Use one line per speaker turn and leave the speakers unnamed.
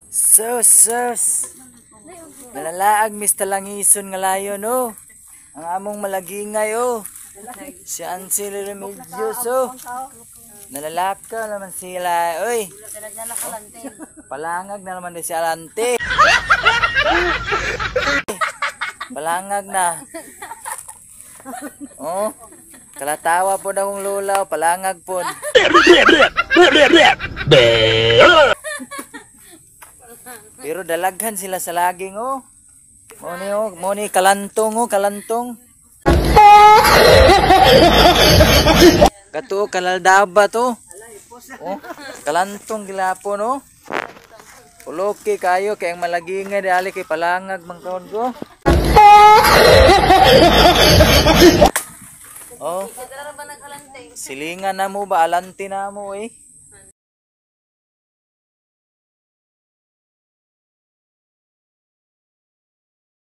Sus. Malalaag mis talangison nga layon oh. Ang among malagingay oh. Si Ansel Remedios oh. Nalalaka naman sila oy. Palangag na naman din si Alante. Palangag na. Oh. Kalatawa po na kong lulaw, palangag po. Pero dalaghan sila sa laging oh. Moni kalantong oh, kalantong. Kato kalaldaba to. Oh, kalantong gilapon oh. Uloki kayo kay ang malagingay dali kay palangag mangkaon ko. Oh. Silingan na mo ba alante na mo eh.